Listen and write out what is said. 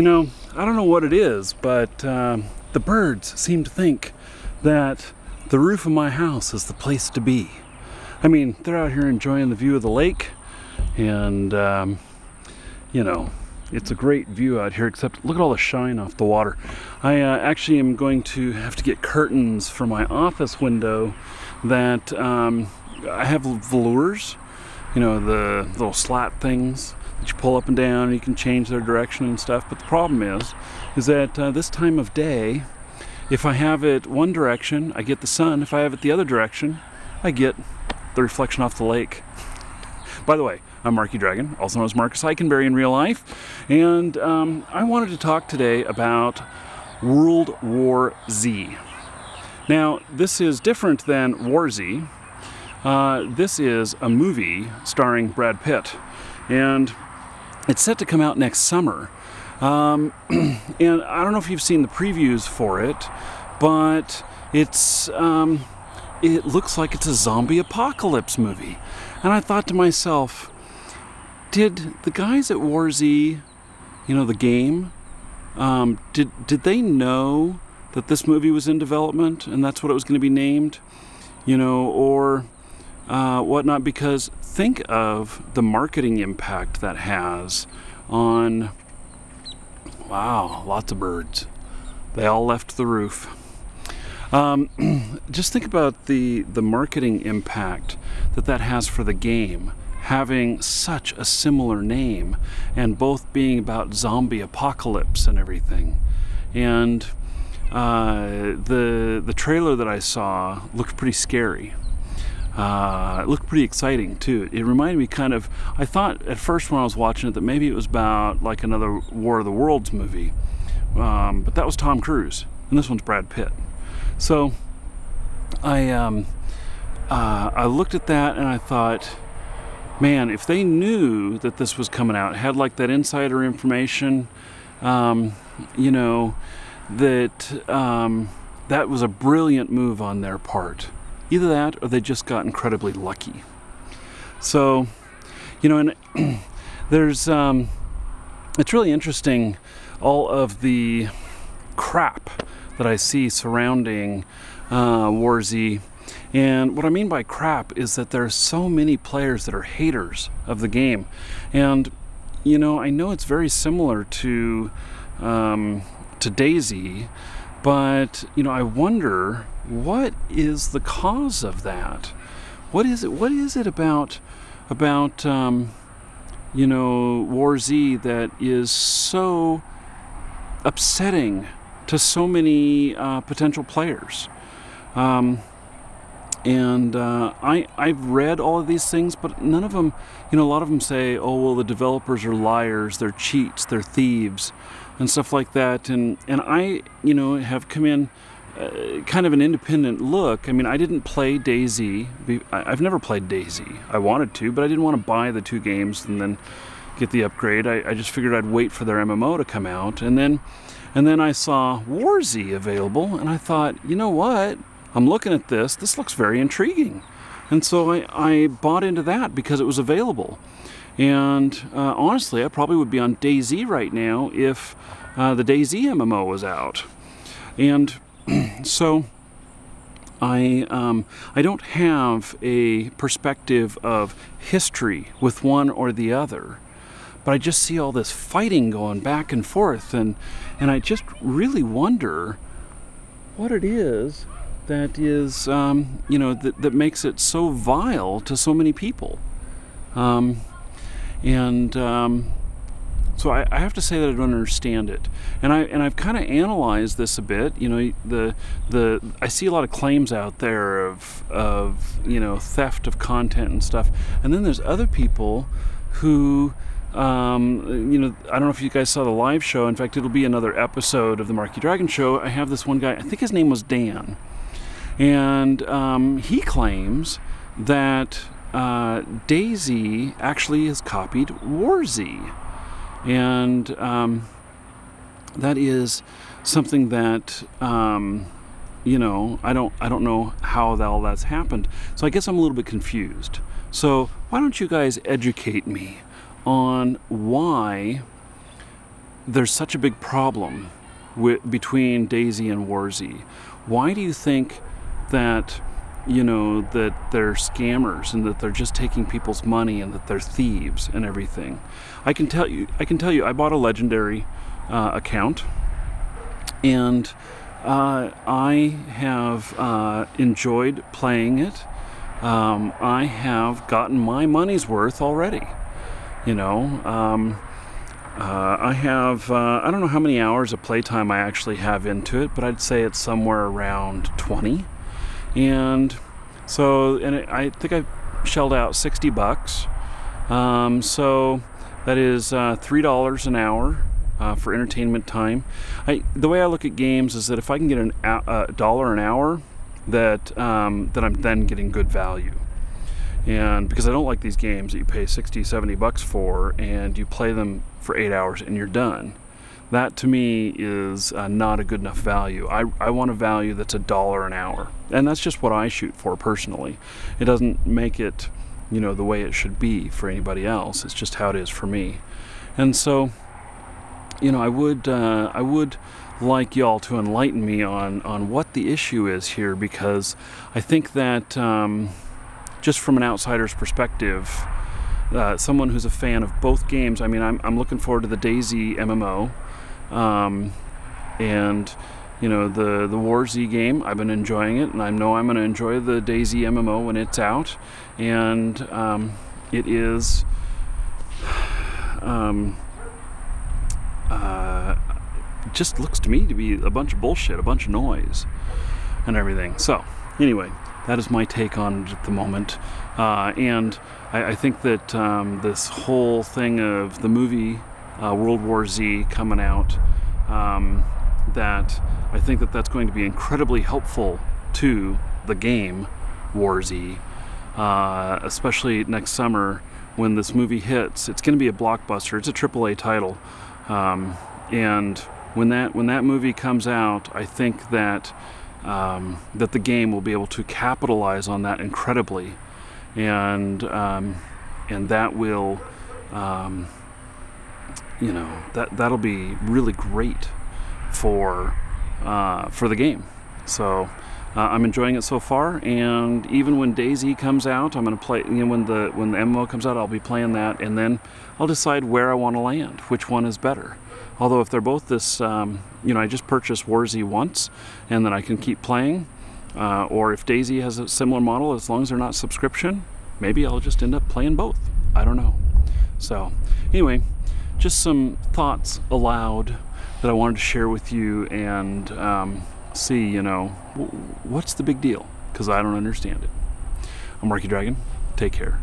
You know, I don't know what it is, but the birds seem to think that the roof of my house is the place to be. I mean, they're out here enjoying the view of the lake, and you know, it's a great view out here, except look at all the shine off the water. I actually am going to have to get curtains for my office window that I have velours, you know, the little slat things that you pull up and down and you can change their direction and stuff. But the problem is that this time of day, if I have it one direction, I get the sun. If I have it the other direction, I get the reflection off the lake. By the way, I'm Marky Dragon, also known as Marcus Eikenberry in real life, and I wanted to talk today about World War Z. Now, this is different than War Z. This is a movie starring Brad Pitt, and it's set to come out next summer. And I don't know if you've seen the previews for it, but it's it looks like it's a zombie apocalypse movie. And I thought to myself, did the guys at War Z, you know, the game, did they know that this movie was in development and that's what it was going to be named, you know, or whatnot? Because think of the marketing impact that has on, wow, lots of birds. They all left the roof. Just think about the marketing impact that has for the game, having such a similar name and both being about zombie apocalypse and everything. And the trailer that I saw looked pretty scary. It looked pretty exciting too. It reminded me kind of, I thought at first when I was watching it that maybe it was about like another War of the Worlds movie, but that was Tom Cruise and this one's Brad Pitt. So I looked at that and I thought, man, if they knew that this was coming out, had like that insider information, you know, that that was a brilliant move on their part. Either that or they just got incredibly lucky. So, you know, and there's it's really interesting, all of the crap that I see surrounding War Z. And what I mean by crap is that there are so many players that are haters of the game. And, you know, I know it's very similar to DayZ, but, you know, I wonder, what is the cause of that? What is it about you know, War Z that is so upsetting to so many potential players? And I've read all of these things, but none of them, you know, a lot of them say, oh, well, the developers are liars, they're cheats, they're thieves, and stuff like that. And I, you know, have come in kind of an independent look. I mean, I didn't play DayZ. I've never played DayZ. I wanted to, but I didn't want to buy the 2 games and then get the upgrade. I just figured I'd wait for their MMO to come out. And then I saw War Z available, and I thought, you know what? I'm looking at this. This looks very intriguing. And so I bought into that because it was available. And honestly, I probably would be on DayZ right now if the DayZ MMO was out. And so I don't have a perspective of history with one or the other, but I just see all this fighting going back and forth, and I just really wonder what it is that is, you know, that makes it so vile to so many people. So I have to say that I don't understand it, and I've kind of analyzed this a bit. You know, I see a lot of claims out there of you know, theft of content and stuff, and then there's other people who, you know, I don't know if you guys saw the live show. In fact, it'll be another episode of the Marky Dragon Show. I have this one guy, I think his name was Dan, and he claims that DayZ actually has copied War Z. And that is something that you know, I don't know how all that's happened. So I guess I'm a little bit confused. So why don't you guys educate me on why there's such a big problem between DayZ and WarZ. Why do you think that, you know, that they're scammers and that they're just taking people's money and that they're thieves and everything? I can tell you, I bought a Legendary account, and I have enjoyed playing it. I have gotten my money's worth already. You know, I have, I don't know how many hours of playtime I actually have into it, but I'd say it's somewhere around 20. And so, I think I shelled out 60 bucks. So that is $3 an hour for entertainment time. The way I look at games is that if I can get a dollar an hour, that I'm then getting good value. And because I don't like these games that you pay 60, 70 bucks for and you play them for 8 hours and you're done. That to me is not a good enough value. I want a value that's $1 an hour. And that's just what I shoot for personally. It doesn't make it, you know, the way it should be for anybody else. It's just how it is for me. And so, you know, I would like y'all to enlighten me on what the issue is here, because I think that just from an outsider's perspective, someone who's a fan of both games, I mean, I'm looking forward to the DayZ MMO, and you know, the WarZ game, I've been enjoying it, and I know I'm going to enjoy the DayZ MMO when it's out, and it is just looks to me to be a bunch of bullshit, a bunch of noise and everything. So anyway, that is my take on it at the moment, and I think that this whole thing of the movie World War Z coming out, that I think that that's going to be incredibly helpful to the game WarZ, especially next summer when this movie hits. It's going to be a blockbuster. It's a AAA title, and when that movie comes out, I think that that the game will be able to capitalize on that incredibly, and that will, you know, that'll be really great for the game. So I'm enjoying it so far, and even when DayZ comes out, I'm going to play. You know, when the MMO comes out, I'll be playing that, and then I'll decide where I want to land, which one is better. Although if they're both this, you know, I just purchased WarZ once, and then I can keep playing. Or if DayZ has a similar model, as long as they're not subscription, maybe I'll just end up playing both. I don't know. So anyway, just some thoughts aloud that I wanted to share with you, and see, you know, what's the big deal? Because I don't understand it. I'm Marky Dragon. Take care.